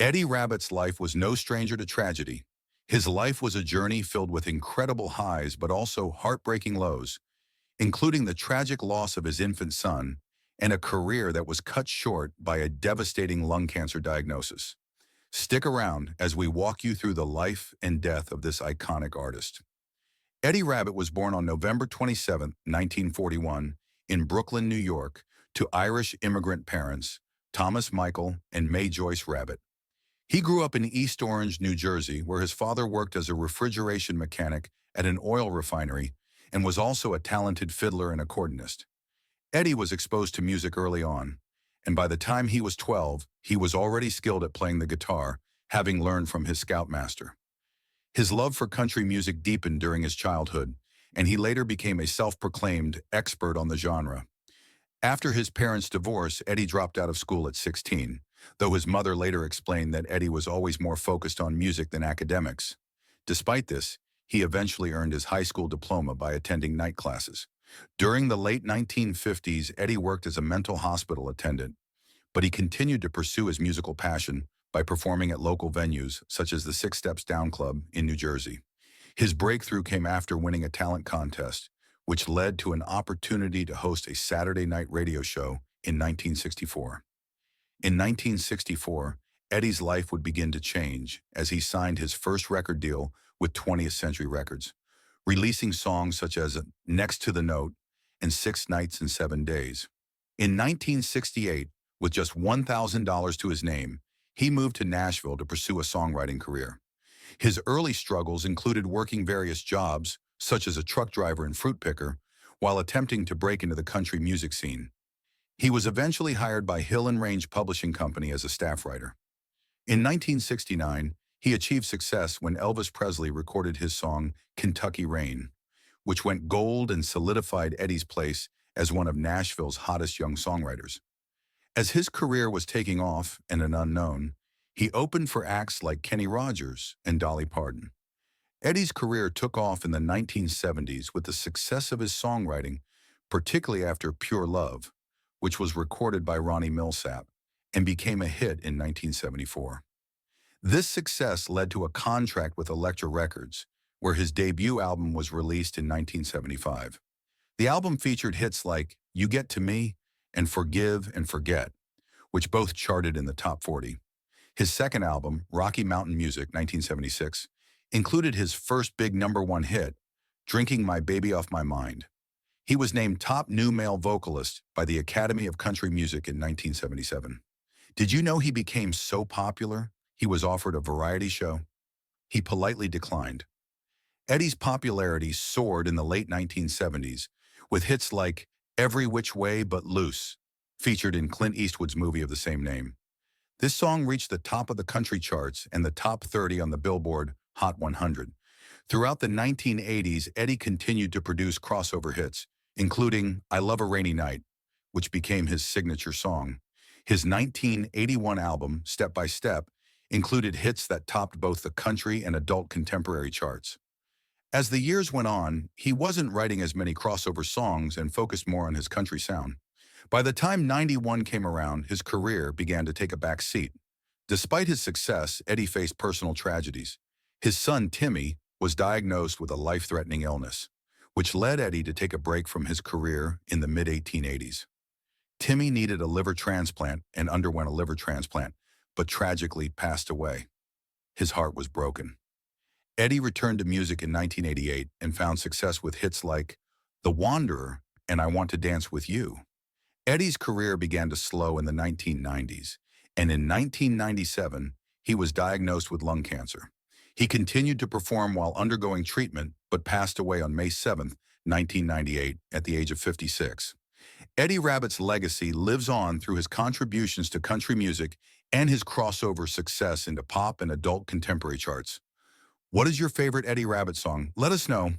Eddie Rabbitt's life was no stranger to tragedy. His life was a journey filled with incredible highs but also heartbreaking lows, including the tragic loss of his infant son and a career that was cut short by a devastating lung cancer diagnosis. Stick around as we walk you through the life and death of this iconic artist. Eddie Rabbitt was born on November 27, 1941, in Brooklyn, New York, to Irish immigrant parents, Thomas Michael and May Joyce Rabbitt. He grew up in East Orange, New Jersey, where his father worked as a refrigeration mechanic at an oil refinery and was also a talented fiddler and accordionist. Eddie was exposed to music early on, and by the time he was 12, he was already skilled at playing the guitar, having learned from his scoutmaster. His love for country music deepened during his childhood, and he later became a self-proclaimed expert on the genre. After his parents' divorce, Eddie dropped out of school at 16, though his mother later explained that Eddie was always more focused on music than academics. Despite this, he eventually earned his high school diploma by attending night classes. During the late 1950s, Eddie worked as a mental hospital attendant, but he continued to pursue his musical passion by performing at local venues such as the Six Steps Down Club in New Jersey. His breakthrough came after winning a talent contest, which led to an opportunity to host a Saturday night radio show in 1964. In 1964, Eddie's life would begin to change as he signed his first record deal with 20th Century Records, releasing songs such as Next to the Note and 6 Nights and 7 Days. In 1968, with just $1,000 to his name, he moved to Nashville to pursue a songwriting career. His early struggles included working various jobs, such as a truck driver and fruit picker, while attempting to break into the country music scene. He was eventually hired by Hill and Range Publishing Company as a staff writer. In 1969, he achieved success when Elvis Presley recorded his song Kentucky Rain, which went gold and solidified Eddie's place as one of Nashville's hottest young songwriters. As his career was taking off and an unknown, he opened for acts like Kenny Rogers and Dolly Parton. Eddie's career took off in the 1970s with the success of his songwriting, particularly after Pure Love, which was recorded by Ronnie Milsap and became a hit in 1974. This success led to a contract with Elektra Records, where his debut album was released in 1975. The album featured hits like You Get to Me and Forgive and Forget, which both charted in the top 40. His second album, Rocky Mountain Music, 1976, included his first big #1 hit, Drinking My Baby Off My Mind. He was named top new male vocalist by the Academy of Country Music in 1977. Did you know he became so popular he was offered a variety show? He politely declined. Eddie's popularity soared in the late 1970s, with hits like Every Which Way But Loose, featured in Clint Eastwood's movie of the same name. This song reached the top of the country charts and the top 30 on the Billboard Hot 100. Throughout the 1980s, Eddie continued to produce crossover hits, including I Love a Rainy Night, which became his signature song. His 1981 album, Step by Step, included hits that topped both the country and adult contemporary charts. As the years went on, he wasn't writing as many crossover songs and focused more on his country sound. By the time '91 came around, his career began to take a back seat. Despite his success, Eddie faced personal tragedies. His son, Timmy, was diagnosed with a life-threatening illness, which led Eddie to take a break from his career in the mid-1880s. Timmy needed a liver transplant and underwent a liver transplant, but tragically passed away. His heart was broken. Eddie returned to music in 1988 and found success with hits like The Wanderer and I Want to Dance with You. Eddie's career began to slow in the 1990s, and in 1997, he was diagnosed with lung cancer. He continued to perform while undergoing treatment, but passed away on May 7, 1998, at the age of 56. Eddie Rabbitt's legacy lives on through his contributions to country music and his crossover success into pop and adult contemporary charts. What is your favorite Eddie Rabbitt song? Let us know.